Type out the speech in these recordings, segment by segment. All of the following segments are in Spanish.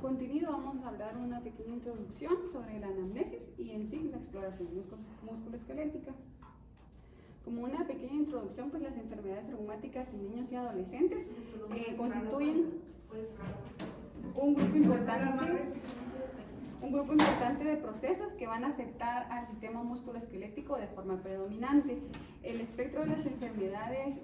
contenido vamos a hablar una pequeña introducción sobre la anamnesis y en sí la exploración musculoesquelética. Como una pequeña introducción, pues las enfermedades reumáticas en niños y adolescentes constituyen un grupo importante de procesos que van a afectar al sistema musculoesquelético de forma predominante. El espectro de las enfermedades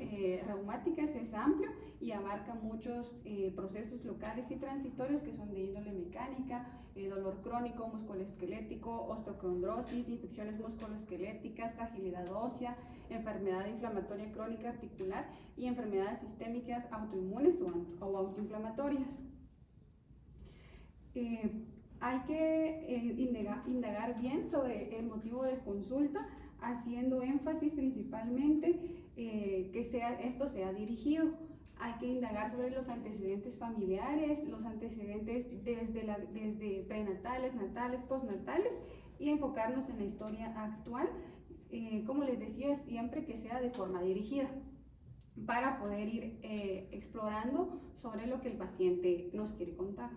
reumáticas es amplio y abarca muchos procesos locales y transitorios que son de índole mecánica, dolor crónico, musculoesquelético, osteocondrosis, infecciones musculoesqueléticas, fragilidad ósea, enfermedad inflamatoria crónica articular y enfermedades sistémicas autoinmunes o autoinflamatorias. Hay que indagar bien sobre el motivo de consulta, haciendo énfasis principalmente que esto sea dirigido. Hay que indagar sobre los antecedentes familiares, los antecedentes desde prenatales, natales, postnatales y enfocarnos en la historia actual, como les decía, siempre que sea de forma dirigida, para poder ir explorando sobre lo que el paciente nos quiere contar.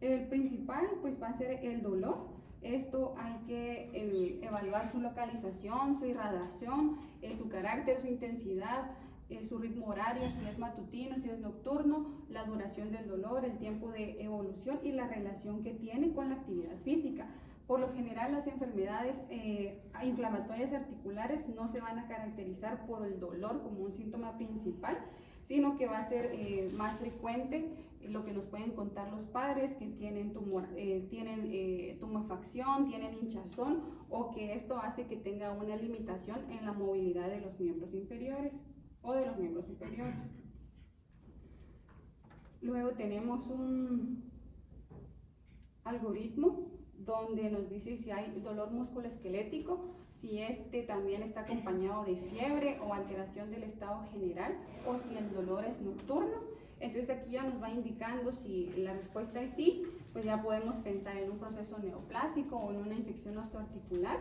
El principal pues va a ser el dolor. Esto hay que evaluar su localización, su irradiación, su carácter, su intensidad, su ritmo horario, si es matutino, si es nocturno, la duración del dolor, el tiempo de evolución y la relación que tiene con la actividad física. Por lo general, las enfermedades inflamatorias articulares no se van a caracterizar por el dolor como un síntoma principal, sino que va a ser más frecuente lo que nos pueden contar los padres que tienen tumefacción, tienen hinchazón, o que esto hace que tenga una limitación en la movilidad de los miembros inferiores o de los miembros superiores. Luego tenemos un algoritmo donde nos dice si hay dolor musculoesquelético, si este también está acompañado de fiebre o alteración del estado general, o si el dolor es nocturno. Entonces aquí ya nos va indicando si la respuesta es sí, pues ya podemos pensar en un proceso neoplásico o en una infección osteoarticular.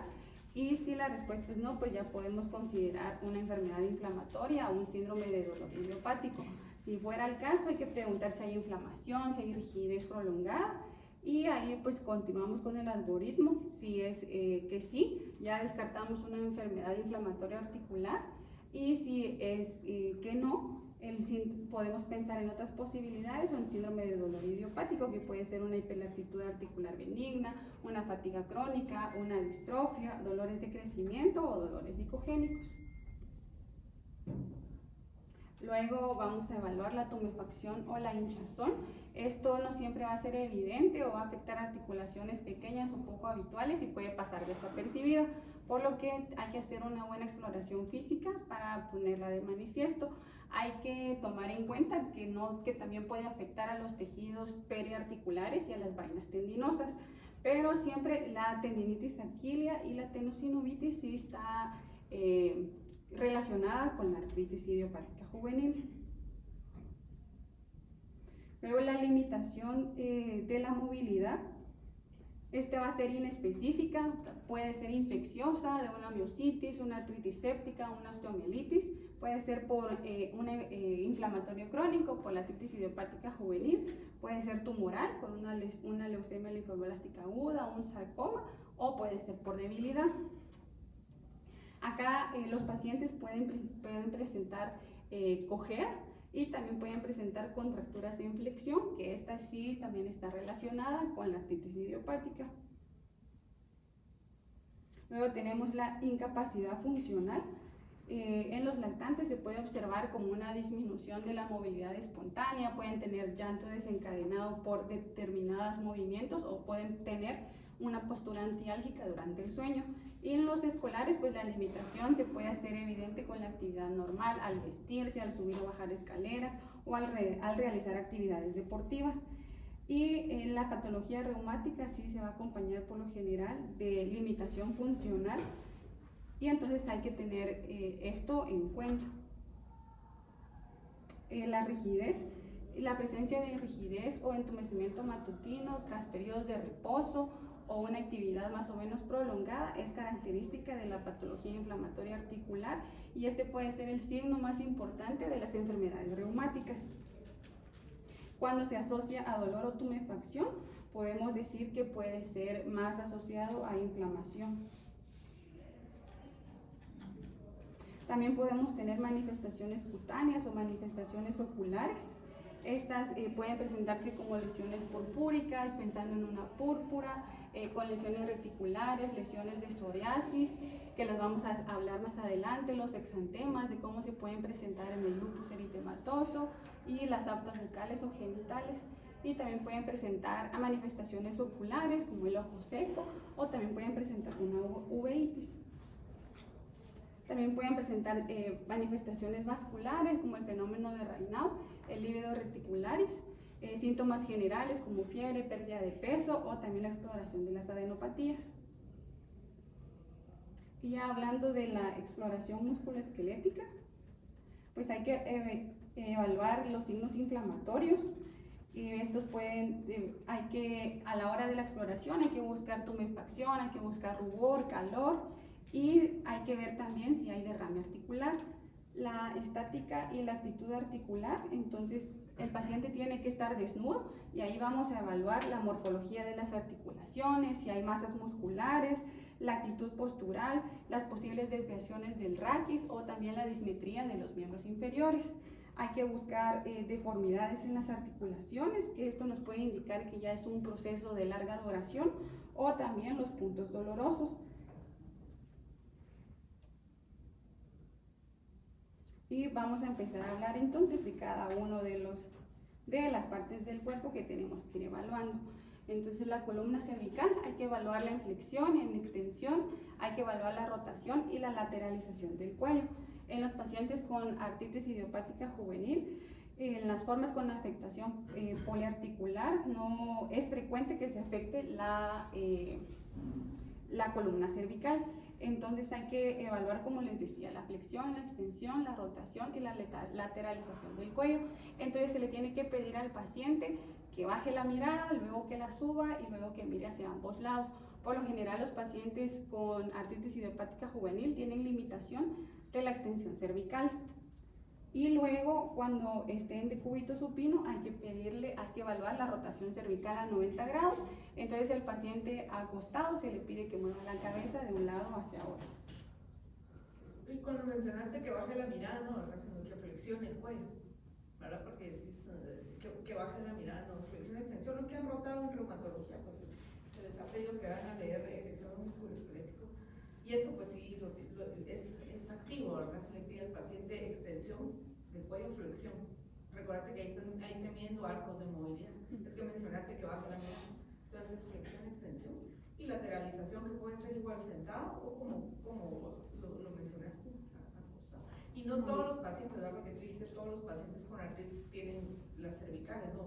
Y si la respuesta es no, pues ya podemos considerar una enfermedad inflamatoria o un síndrome de dolor idiopático. Si fuera el caso, hay que preguntar si hay inflamación, si hay rigidez prolongada. Y ahí pues continuamos con el algoritmo. Si es que sí, ya descartamos una enfermedad inflamatoria articular, y si es que no, podemos pensar en otras posibilidades, o un síndrome de dolor idiopático, que puede ser una hiperlaxitud articular benigna, una fatiga crónica, una distrofia, dolores de crecimiento o dolores glicogénicos. Luego vamos a evaluar la tumefacción o la hinchazón. Esto no siempre va a ser evidente o va a afectar articulaciones pequeñas o poco habituales y puede pasar desapercibida, por lo que hay que hacer una buena exploración física para ponerla de manifiesto. Hay que tomar en cuenta que también puede afectar a los tejidos periarticulares y a las vainas tendinosas, pero siempre la tendinitis aquilea y la tenosinovitis sí está relacionada con la artritis idiopática juvenil. Luego la limitación de la movilidad. Esta va a ser inespecífica, puede ser infecciosa, de una miositis, una artritis séptica, una osteomielitis, puede ser por un inflamatorio crónico, por la artritis idiopática juvenil, puede ser tumoral, por una leucemia linfoblástica aguda, un sarcoma, o puede ser por debilidad. Acá los pacientes pueden presentar cojea y también pueden presentar contracturas en flexión, que esta sí también está relacionada con la artritis idiopática. Luego tenemos la incapacidad funcional. En los lactantes se puede observar como una disminución de la movilidad espontánea, pueden tener llanto desencadenado por determinados movimientos o pueden tener una postura antiálgica durante el sueño. Y en los escolares, pues la limitación se puede hacer evidente con la actividad normal, al vestirse, al subir o bajar escaleras o al realizar actividades deportivas. Y la patología reumática sí se va a acompañar por lo general de limitación funcional, y entonces hay que tener esto en cuenta. La rigidez. La presencia de rigidez o entumecimiento matutino tras periodos de reposo o una actividad más o menos prolongada es característica de la patología inflamatoria articular, y este puede ser el signo más importante de las enfermedades reumáticas. Cuando se asocia a dolor o tumefacción, podemos decir que puede ser más asociado a inflamación. También podemos tener manifestaciones cutáneas o manifestaciones oculares. Estas pueden presentarse como lesiones purpúricas, pensando en una púrpura, con lesiones reticulares, lesiones de psoriasis, que las vamos a hablar más adelante, los exantemas, de cómo se pueden presentar en el lupus eritematoso, y las aftas bucales o genitales. Y también pueden presentar a manifestaciones oculares, como el ojo seco, o también pueden presentar una uveitis. También pueden presentar manifestaciones vasculares, como el fenómeno de Raynaud, el lívido reticularis, síntomas generales como fiebre, pérdida de peso, o también la exploración de las adenopatías. Y ya hablando de la exploración musculoesquelética, pues hay que evaluar los signos inflamatorios. Y estos pueden, a la hora de la exploración hay que buscar tumefacción, hay que buscar rubor, calor, y hay que ver también si hay derrame articular. La estática y la actitud articular, entonces el paciente tiene que estar desnudo y ahí vamos a evaluar la morfología de las articulaciones, si hay masas musculares, la actitud postural, las posibles desviaciones del raquis o también la dismetría de los miembros inferiores. Hay que buscar deformidades en las articulaciones, que esto nos puede indicar que ya es un proceso de larga duración, o también los puntos dolorosos. Y vamos a empezar a hablar entonces de cada uno de las partes del cuerpo que tenemos que ir evaluando. Entonces la columna cervical hay que evaluarla en flexión, en extensión, hay que evaluar la rotación y la lateralización del cuello. En los pacientes con artritis idiopática juvenil, en las formas con afectación poliarticular, no es frecuente que se afecte la columna cervical. Entonces hay que evaluar, como les decía, la flexión, la extensión, la rotación y la lateralización del cuello. Entonces se le tiene que pedir al paciente que baje la mirada, luego que la suba y luego que mire hacia ambos lados. Por lo general los pacientes con artritis idiopática juvenil tienen limitación de la extensión cervical. Y luego, cuando esté en decúbito supino, hay que evaluar la rotación cervical a 90 grados. Entonces, el paciente acostado se le pide que mueva la cabeza de un lado hacia otro. Y cuando mencionaste que baje la mirada, no, ¿verdad? Sino que flexione el cuello, ¿verdad? Porque decís que baje la mirada, no, flexión, extensión. Los que han rotado en reumatología, pues se les ha pedido que vayan a leer el examen musculoesquelético. Y esto, pues sí, es activo, ¿verdad? Se le pide al paciente extensión del cuello, flexión. Recuerda que ahí se miden arcos de movilidad. Es que mencionaste que baja la mirada. Entonces, flexión, extensión. Y lateralización, que puede ser igual sentado o como lo mencionaste, acostado. Y no todos los pacientes, ¿verdad? Porque tú dijiste todos los pacientes con artritis tienen las cervicales, ¿no?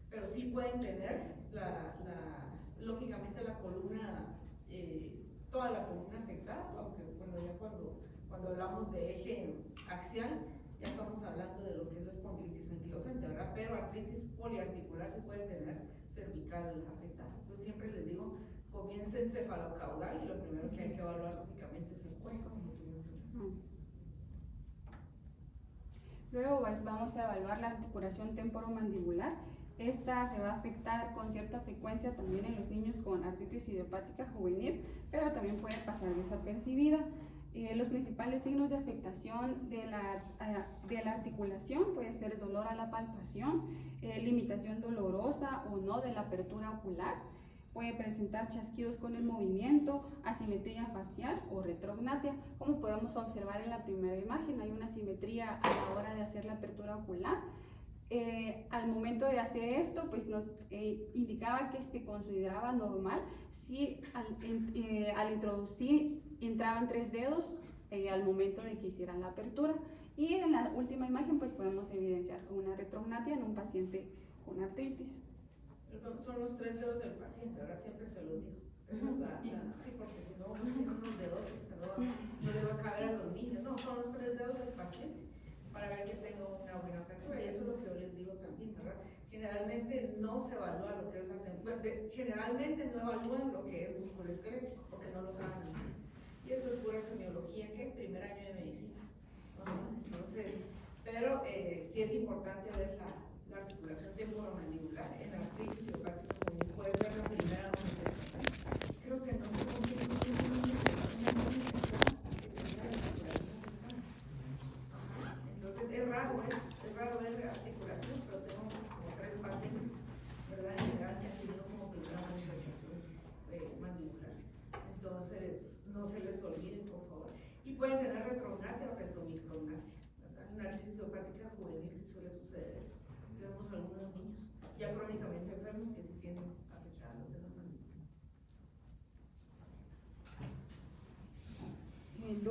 Pero sí pueden tener lógicamente la columna, toda la columna afectada, aunque cuando hablamos de eje axial, ya estamos hablando de lo que es la espondilitis anquilosante, ¿verdad? Pero artritis poliarticular se puede tener cervical afectada. Entonces siempre les digo, comience encefalocaudal y lo primero que hay que evaluar lógicamente es el cuello, como tú mencionas. Luego pues, vamos a evaluar la articulación temporomandibular. Esta se va a afectar con cierta frecuencia también en los niños con artritis idiopática juvenil, pero también puede pasar desapercibida. Los principales signos de afectación de la articulación puede ser dolor a la palpación, limitación dolorosa o no de la apertura ocular, puede presentar chasquidos con el movimiento, asimetría facial o retrognatia. Como podemos observar en la primera imagen, hay una asimetría a la hora de hacer la apertura ocular. Al momento de hacer esto, pues nos indicaba que se consideraba normal si al introducir entraban 3 dedos al momento de que hicieran la apertura. Y en la última imagen pues podemos evidenciar con una retrognatia en un paciente con artritis. Son los 3 dedos del paciente, ahora siempre se los digo. Sí, porque si no, tiene unos dedos no le va a caber a los niños. No, son los 3 dedos del paciente para ver que tenga una buena apertura. Y eso es lo que yo les digo también, ¿verdad? Generalmente no se evalúa lo que es la temperatura, generalmente no evalúan lo que es musculoesquelético, porque no lo saben hacer. Y eso es pura semiología, que primer año de medicina. Entonces, pero sí es importante ver la articulación temporomandibular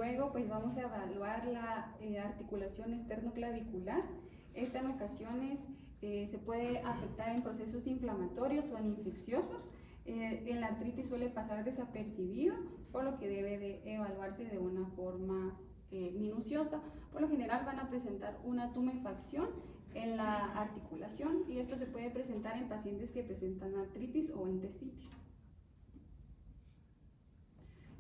Luego pues vamos a evaluar la articulación externoclavicular. Esta en ocasiones se puede afectar en procesos inflamatorios o en infecciosos. En la artritis suele pasar desapercibido, por lo que debe de evaluarse de una forma minuciosa. Por lo general van a presentar una tumefacción en la articulación y esto se puede presentar en pacientes que presentan artritis o entesitis.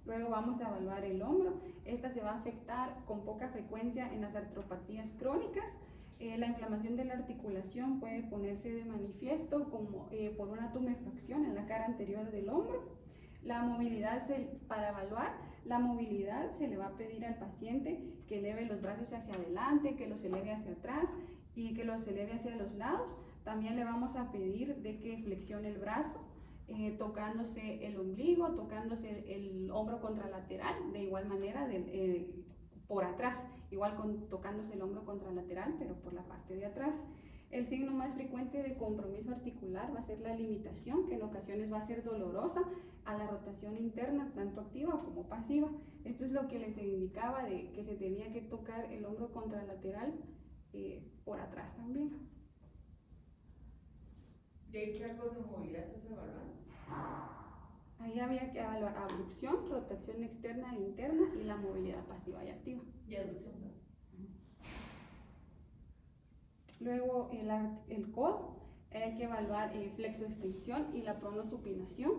Luego vamos a evaluar el hombro. Esta se va a afectar con poca frecuencia en las artropatías crónicas. La inflamación de la articulación puede ponerse de manifiesto como por una tumefacción en la cara anterior del hombro. La movilidad, para evaluar la movilidad se le va a pedir al paciente que eleve los brazos hacia adelante, que los eleve hacia atrás y que los eleve hacia los lados. También le vamos a pedir de que flexione el brazo, tocándose el ombligo, tocándose el hombro contralateral, de igual manera por atrás, igual tocándose el hombro contralateral, pero por la parte de atrás. El signo más frecuente de compromiso articular va a ser la limitación, que en ocasiones va a ser dolorosa a la rotación interna, tanto activa como pasiva. Esto es lo que les indicaba de que se tenía que tocar el hombro contralateral por atrás también. ¿Y ahí qué algo de movilidad estás evaluando? Ahí había que evaluar abducción, rotación externa e interna y la movilidad pasiva y activa. Y abducción, ¿no? Luego el codo, hay que evaluar flexoextensión y la pronosupinación.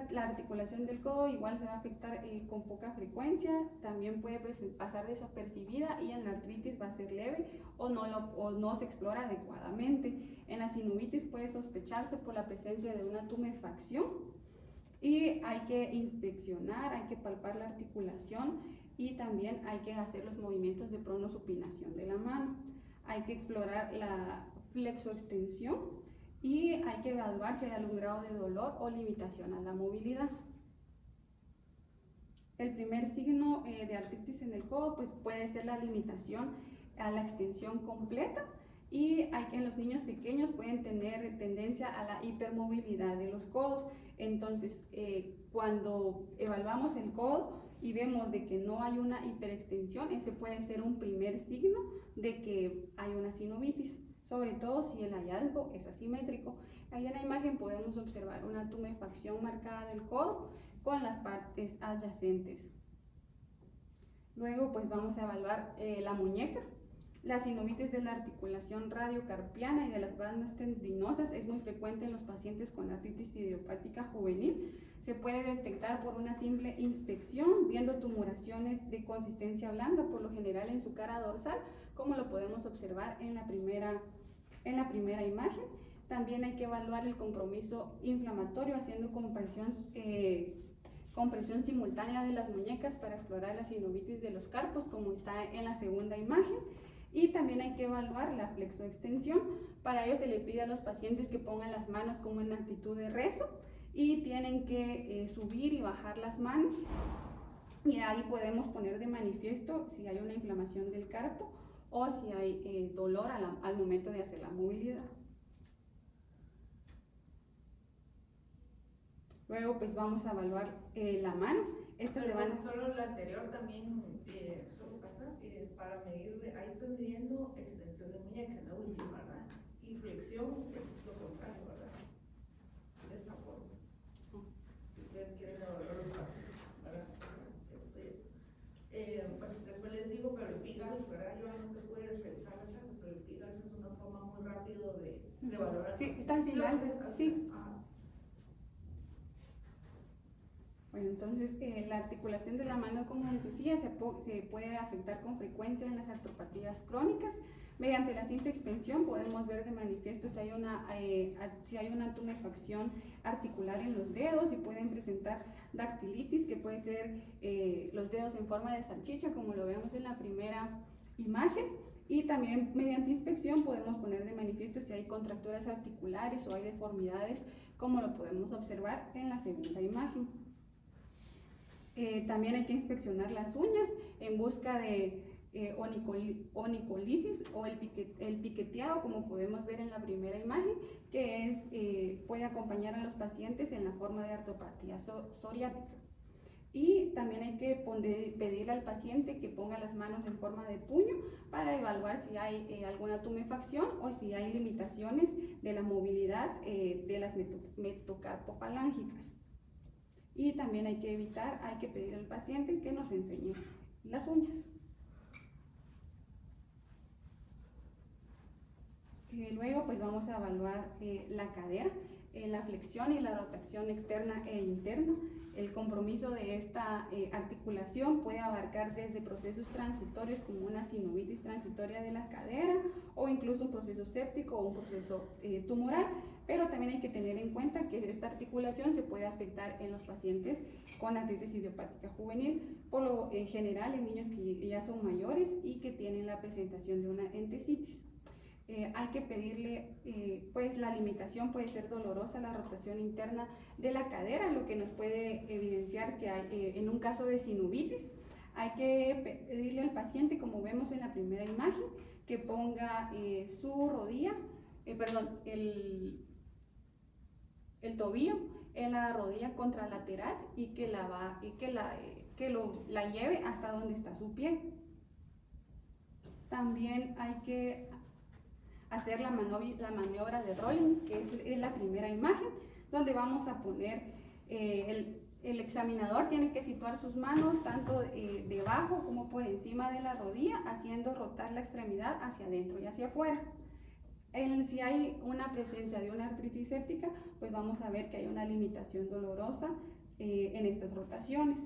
La articulación del codo igual se va a afectar con poca frecuencia, también puede pasar desapercibida y en la artritis va a ser leve o no se explora adecuadamente. En la sinovitis puede sospecharse por la presencia de una tumefacción y hay que inspeccionar, hay que palpar la articulación y también hay que hacer los movimientos de pronosupinación de la mano. Hay que explorar la flexoextensión y hay que evaluar si hay algún grado de dolor o limitación a la movilidad. El primer signo de artritis en el codo pues puede ser la limitación a la extensión completa y en los niños pequeños pueden tener tendencia a la hipermovilidad de los codos. Entonces, cuando evaluamos el codo y vemos de que no hay una hiperextensión, ese puede ser un primer signo de que hay una sinovitis, sobre todo si el hallazgo es asimétrico. Ahí en la imagen podemos observar una tumefacción marcada del codo con las partes adyacentes. Luego pues vamos a evaluar la muñeca. La sinovitis de la articulación radiocarpiana y de las bandas tendinosas es muy frecuente en los pacientes con artritis idiopática juvenil. Se puede detectar por una simple inspección, viendo tumoraciones de consistencia blanda, por lo general en su cara dorsal, como lo podemos observar en la primera imagen. También hay que evaluar el compromiso inflamatorio haciendo compresión simultánea de las muñecas para explorar la sinovitis de los carpos, como está en la segunda imagen. Y también hay que evaluar la flexoextensión. Para ello se le pide a los pacientes que pongan las manos como en actitud de rezo y tienen que subir y bajar las manos. Y ahí podemos poner de manifiesto si hay una inflamación del carpo o si hay dolor al momento de hacer la movilidad. Luego pues vamos a evaluar la mano. Solo la anterior también solo pasa para medir, ahí estás midiendo extensión de muñeca en la última, ¿verdad? Y flexión es lo contrario, ¿verdad? De esta forma. Ustedes quieren evaluar los pasos, ¿verdad? Bueno, después les digo, pero el PIGALS, ¿verdad? Yo no te puedes revisar la clase, pero el PIGALS es una forma muy rápida de evaluar. Sí, está al final. Sí. Bueno, entonces la articulación de la mano, como les decía, se puede afectar con frecuencia en las artropatías crónicas. Mediante la simple extensión podemos ver de manifiesto si hay una tumefacción articular en los dedos y pueden presentar dactilitis, que puede ser los dedos en forma de salchicha, como lo vemos en la primera imagen. Y también mediante inspección podemos poner de manifiesto si hay contracturas articulares o hay deformidades, como lo podemos observar en la segunda imagen. También hay que inspeccionar las uñas en busca de onicolisis o el piqueteado, como podemos ver en la primera imagen, que puede acompañar a los pacientes en la forma de artropatía psoriática. Y también hay que pedirle al paciente que ponga las manos en forma de puño para evaluar si hay alguna tumefacción o si hay limitaciones de la movilidad de las metocarpofalángicas. Y también hay que pedirle al paciente que nos enseñe las uñas. Luego pues vamos a evaluar la cadera, la flexión y la rotación externa e interna. El compromiso de esta articulación puede abarcar desde procesos transitorios como una sinovitis transitoria de la cadera o incluso un proceso séptico o un proceso tumoral, pero también hay que tener en cuenta que esta articulación se puede afectar en los pacientes con artritis idiopática juvenil, por lo general en niños que ya son mayores y que tienen la presentación de una entesitis. Hay que pedirle, pues la limitación puede ser dolorosa, la rotación interna de la cadera, lo que nos puede evidenciar que hay, en un caso de sinovitis, hay que pedirle al paciente, como vemos en la primera imagen, que ponga su rodilla, el tobillo en la rodilla contralateral y que la lleve hasta donde está su pie. También hay que hacer la maniobra de rolling, que es la primera imagen, donde vamos a poner el examinador tiene que situar sus manos tanto debajo como por encima de la rodilla, haciendo rotar la extremidad hacia adentro y hacia afuera. Si hay una presencia de una artritis séptica, pues vamos a ver que hay una limitación dolorosa en estas rotaciones.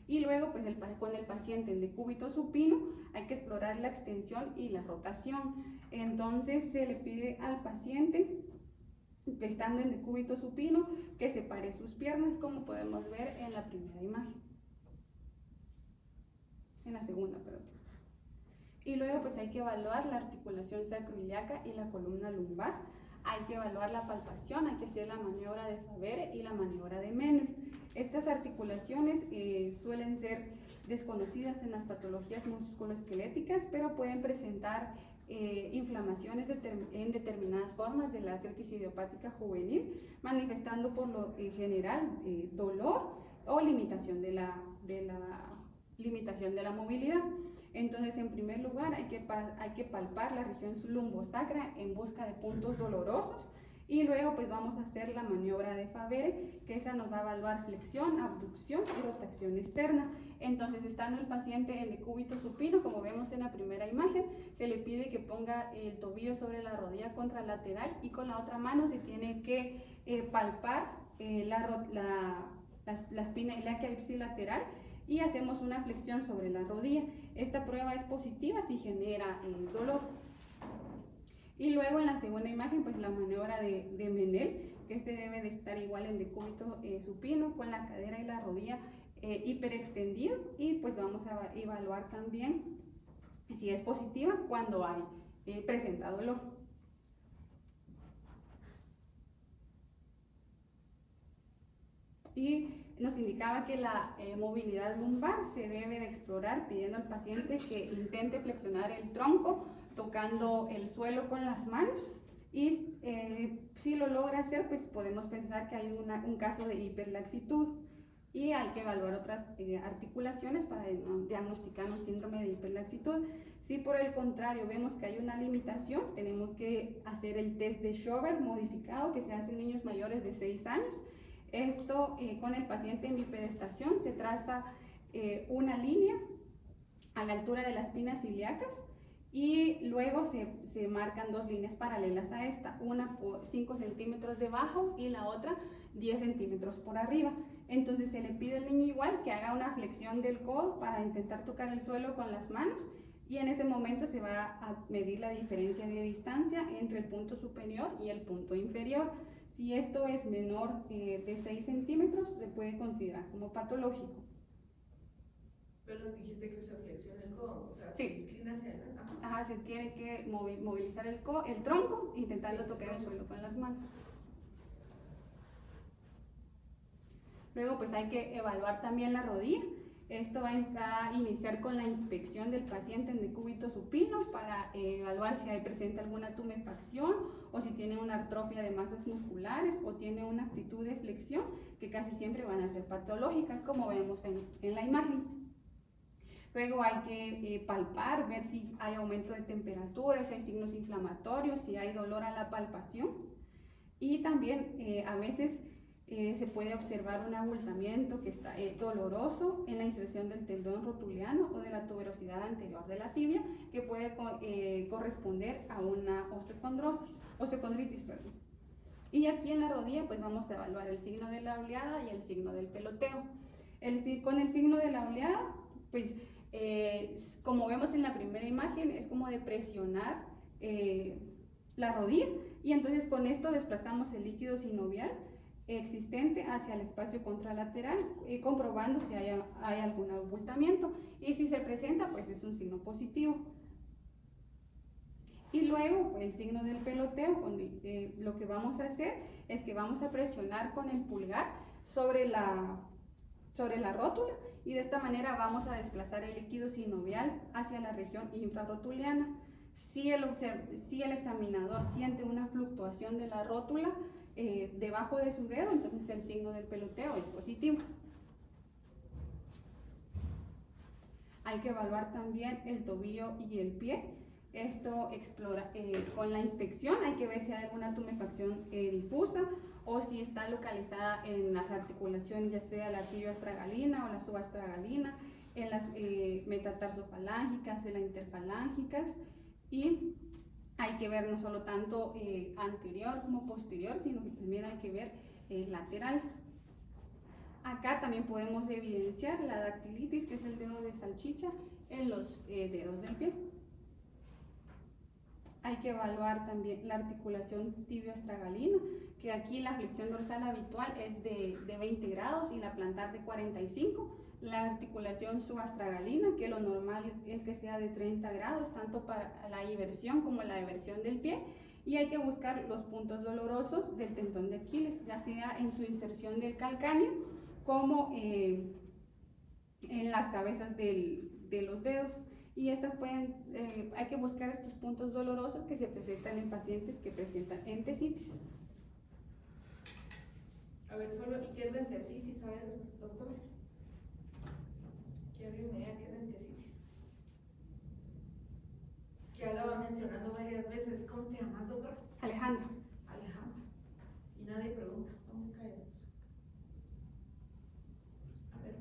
Y luego, pues con el paciente en decúbito supino, hay que explorar la extensión y la rotación. Entonces, se le pide al paciente, que estando en decúbito supino, que separe sus piernas, como podemos ver en la primera imagen. En la segunda, perdón. Y luego, pues hay que evaluar la articulación sacroiliaca y la columna lumbar. Hay que evaluar la palpación, hay que hacer la maniobra de Favere y la maniobra de Menem. Estas articulaciones suelen ser desconocidas en las patologías musculoesqueléticas, pero pueden presentar inflamaciones en determinadas formas de la artritis idiopática juvenil, manifestando por lo general dolor o limitación de la movilidad. Entonces, en primer lugar, hay que palpar la región lumbosacra en busca de puntos dolorosos. Y luego pues vamos a hacer la maniobra de Favere, que esa nos va a evaluar flexión, abducción y rotación externa. Entonces, estando el paciente en decúbito supino, como vemos en la primera imagen, se le pide que ponga el tobillo sobre la rodilla contralateral y con la otra mano se tiene que palpar la espina ilíaca ipsilateral y hacemos una flexión sobre la rodilla. Esta prueba es positiva si genera dolor. Y luego en la segunda imagen, pues la maniobra de Menel, que debe de estar igual en decúbito supino, con la cadera y la rodilla hiperextendido, y pues vamos a evaluar también si es positiva cuando hay presenta dolor. Y nos indicaba que la movilidad lumbar se debe de explorar pidiendo al paciente que intente flexionar el tronco tocando el suelo con las manos, y si lo logra hacer, pues podemos pensar que hay un caso de hiperlaxitud, y hay que evaluar otras articulaciones para diagnosticar un síndrome de hiperlaxitud. Si por el contrario vemos que hay una limitación, tenemos que hacer el test de Schober modificado que se hace en niños mayores de 6 años. Esto con el paciente en bipedestación se traza una línea a la altura de las espinas ilíacas y luego se marcan dos líneas paralelas a esta, una por 5 centímetros debajo y la otra 10 centímetros por arriba. Entonces se le pide al niño igual que haga una flexión del codo para intentar tocar el suelo con las manos, y en ese momento se va a medir la diferencia de distancia entre el punto superior y el punto inferior. Si esto es menor de 6 centímetros, se puede considerar como patológico. Pero dijiste que se flexiona el codo, o sea, sí. Se inclina hacia adelante. Ajá, se tiene que movilizar el tronco intentando tocar el suelo con las manos. Luego pues hay que evaluar también la rodilla. Esto va a iniciar con la inspección del paciente en decúbito supino para evaluar si hay presente alguna tumefacción o si tiene una atrofia de masas musculares o tiene una actitud de flexión, que casi siempre van a ser patológicas, como vemos en la imagen. Luego hay que palpar, ver si hay aumento de temperatura, si hay signos inflamatorios, si hay dolor a la palpación. Y también a veces se puede observar un abultamiento que está doloroso en la inserción del tendón rotuliano o de la tuberosidad anterior de la tibia, que puede corresponder a una osteocondritis. Y aquí en la rodilla pues vamos a evaluar el signo de la oleada y el signo del peloteo. Con el signo de la oleada, pues como vemos en la primera imagen, es como de presionar la rodilla, y entonces con esto desplazamos el líquido sinovial existente hacia el espacio contralateral, comprobando si hay algún abultamiento, y si se presenta pues es un signo positivo. Y luego el signo del peloteo, lo que vamos a hacer es que vamos a presionar con el pulgar sobre la rótula, y de esta manera vamos a desplazar el líquido sinovial hacia la región infrarrotuliana. Si el examinador siente una fluctuación de la rótula debajo de su dedo, entonces el signo del peloteo es positivo. Hay que evaluar también el tobillo y el pie. Esto con la inspección hay que ver si hay alguna tumefacción difusa o si está localizada en las articulaciones, ya sea la tibio-astragalina o la subastragalina, en las metatarsofalángicas, en las interfalángicas, y hay que ver no solo tanto anterior como posterior, sino que también hay que ver lateral. Acá también podemos evidenciar la dactilitis, que es el dedo de salchicha en los dedos del pie. Hay que evaluar también la articulación tibio-astragalina, que aquí la flexión dorsal habitual es de 20 grados y la plantar de 45. La articulación subastragalina, que lo normal es que sea de 30 grados, tanto para la iversión como la eversión del pie. Y hay que buscar los puntos dolorosos del tendón de Aquiles, ya sea en su inserción del calcáneo como en las cabezas de los dedos. Y hay que buscar estos puntos dolorosos que se presentan en pacientes que presentan entesitis. A ver, ¿y qué es la entesitis? A ver, doctores. ¿Qué es la entesitis? Que ya la va mencionando varias veces. ¿Cómo te llamas, doctor? Alejandra. Alejandra. Y nadie pregunta. ¿Cómo cae? A ver.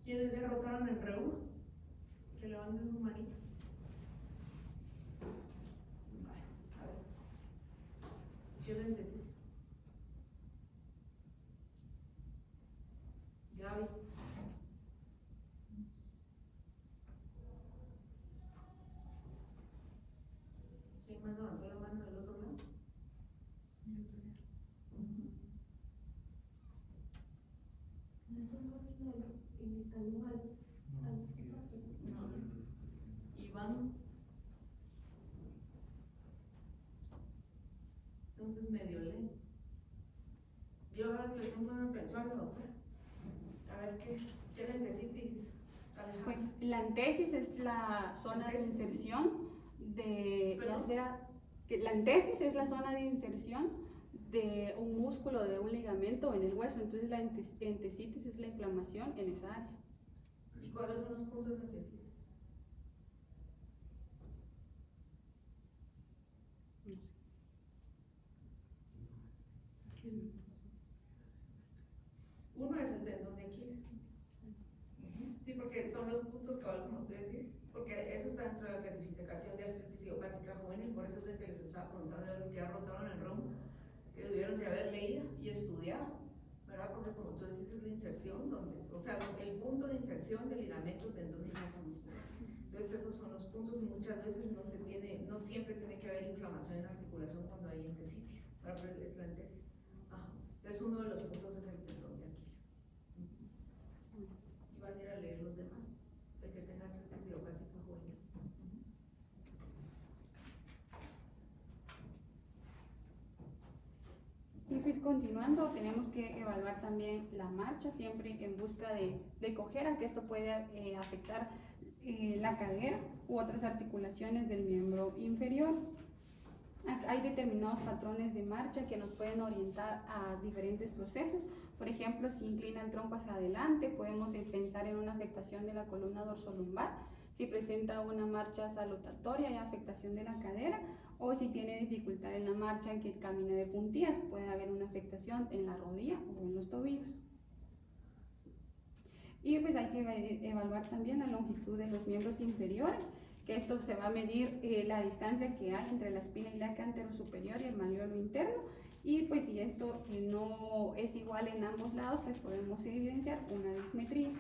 ¿Quiénes derrotaron el reuma? Que levanten su manito. A ver. ¿Qué es la entesitis? Gaby. ¿Quién más levantó la mano del otro lado? Iván. Entonces medio lee. Yo ahora que le estoy poniendo atención, doctora. A ver, ¿qué es la entesitis? Pues la entesis es la zona de inserción la entesis es la zona de inserción de un músculo, de un ligamento en el hueso. Entonces la entesitis es la inflamación en esa área. ¿Y cuáles son los puntos de entesitis? No sé. Uno es el tendón de Aquiles. Sí, porque son los puntos cabal, como ustedes dicen, porque eso está dentro de la clasificación de artritis idiopática juvenil, por eso es el que les estaba preguntando a los que ya rotaron el reuma, que debieron de haber leído y estudiado, ¿verdad? Porque como tú decís, es la inserción, el punto de inserción del ligamento, tendón y masa muscular. Entonces esos son los puntos, y muchas veces no siempre tiene que haber inflamación en la articulación cuando hay entesitis, para es la entesis. Entonces uno de los puntos es el tendón de Aquiles. Y van a ir a leer los demás, el que tenga artritis idiopática juvenil. Y pues continuando, tenemos que evaluar también la marcha, siempre en busca de cojera, que esto puede afectar la cadera u otras articulaciones del miembro inferior. Hay determinados patrones de marcha que nos pueden orientar a diferentes procesos. Por ejemplo, si inclina el tronco hacia adelante, podemos pensar en una afectación de la columna dorsolumbar. Si presenta una marcha salutatoria, hay afectación de la cadera, o si tiene dificultad en la marcha en que camina de puntillas, puede haber una afectación en la rodilla o en los tobillos. Y pues hay que evaluar también la longitud de los miembros inferiores, que esto se va a medir la distancia que hay entre la espina ilíaca anterosuperior y el malleolo interno, y pues si esto no es igual en ambos lados, pues podemos evidenciar una dismetría.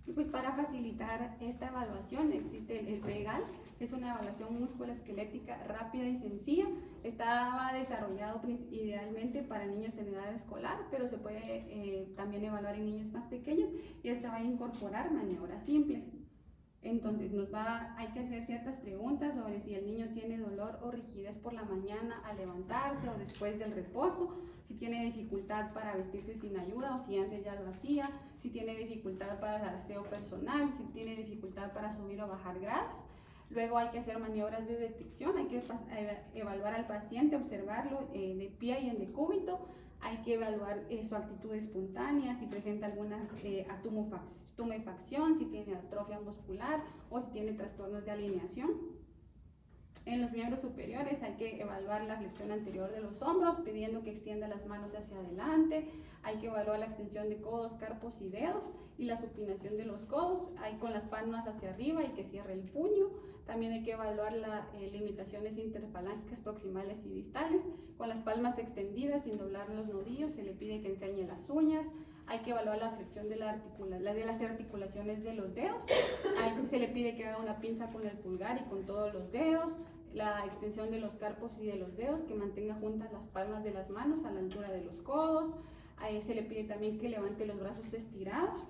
Y pues para facilitar esta evaluación existe el PEGAL, que es una evaluación musculoesquelética rápida y sencilla. Estaba desarrollado idealmente para niños en edad escolar, pero se puede también evaluar en niños más pequeños, y esta va a incorporar maniobras simples. Entonces hay que hacer ciertas preguntas sobre si el niño tiene dolor o rigidez por la mañana al levantarse o después del reposo, si tiene dificultad para vestirse sin ayuda o si antes ya lo hacía, si tiene dificultad para el aseo personal, si tiene dificultad para subir o bajar gradas. Luego hay que hacer maniobras de detección, hay que evaluar al paciente, observarlo de pie y en decúbito. Hay que evaluar su actitud espontánea, si presenta alguna tumefacción, si tiene atrofia muscular o si tiene trastornos de alineación. En los miembros superiores hay que evaluar la flexión anterior de los hombros, pidiendo que extienda las manos hacia adelante. Hay que evaluar la extensión de codos, carpos y dedos y la supinación de los codos. Hay con las palmas hacia arriba y que cierre el puño. También hay que evaluar las limitaciones interfalángicas proximales y distales. Con las palmas extendidas sin doblar los nudillos, se le pide que enseñe las uñas. Hay que evaluar la flexión de las articulaciones de los dedos. Se le pide que haga una pinza con el pulgar y con todos los dedos. La extensión de los carpos y de los dedos, que mantenga juntas las palmas de las manos a la altura de los codos. Se le pide también que levante los brazos estirados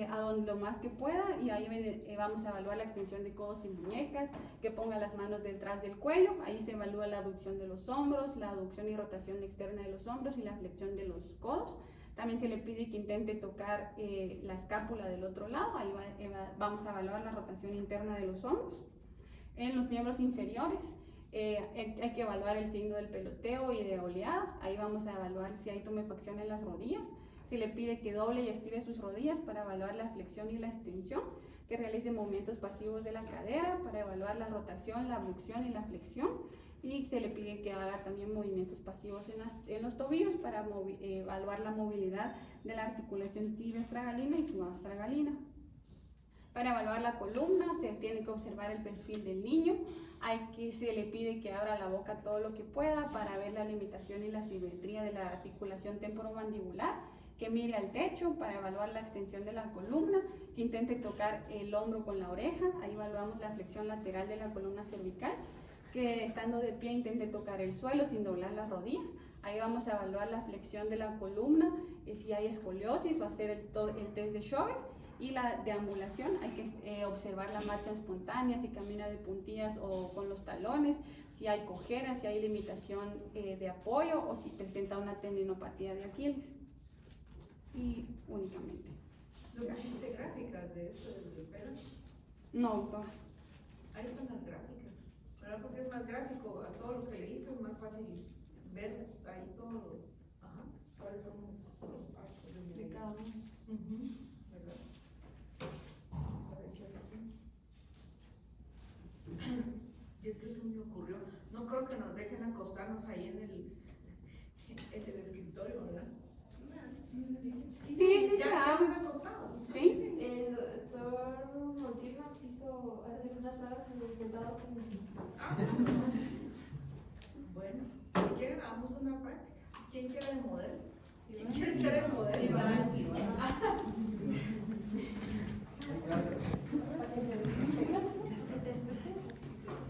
a donde lo más que pueda, y ahí vamos a evaluar la extensión de codos y muñecas, que ponga las manos detrás del cuello. Ahí se evalúa la abducción de los hombros, la aducción y rotación externa de los hombros y la flexión de los codos. También se le pide que intente tocar la escápula del otro lado. Ahí vamos a evaluar la rotación interna de los hombros. En los miembros inferiores hay que evaluar el signo del peloteo y de oleada. Ahí vamos a evaluar si hay tumefacción en las rodillas. Se le pide que doble y estire sus rodillas para evaluar la flexión y la extensión, que realice movimientos pasivos de la cadera para evaluar la rotación, la abducción y la flexión, y se le pide que haga también movimientos pasivos en los tobillos para evaluar la movilidad de la articulación tibio-astragalina y subastragalina. Para evaluar la columna se tiene que observar el perfil del niño. Se le pide que abra la boca todo lo que pueda para ver la limitación y la simetría de la articulación temporomandibular, que mire al techo para evaluar la extensión de la columna, que intente tocar el hombro con la oreja. Ahí evaluamos la flexión lateral de la columna cervical, que estando de pie intente tocar el suelo sin doblar las rodillas. Ahí vamos a evaluar la flexión de la columna, si hay escoliosis o hacer el test de Schober. Y la deambulación, hay que observar la marcha espontánea, si camina de puntillas o con los talones, si hay cojera, si hay limitación de apoyo o si presenta una tendinopatía de Aquiles. Y únicamente. ¿No existe gráficas de esto del pelo? No, Ahí están las gráficas, ¿verdad? Porque es más gráfico, a todo lo que leíste es más fácil ver ahí todo. Ajá. ¿Cuáles son los pasos de cada uno? ¿Verdad? Vamos a ver qué hacen. Y es que eso me ocurrió. No creo que nos dejen acostarnos ahí en el escritorio, ¿verdad? Sí, ya han acostado. Sí. El doctor Montiel nos hizo hacer unas pruebas sentados en el... Bueno, si quieren hagamos una práctica. ¿Quién quiere el modelo? ¿Quién quiere ser el modelo? Iván.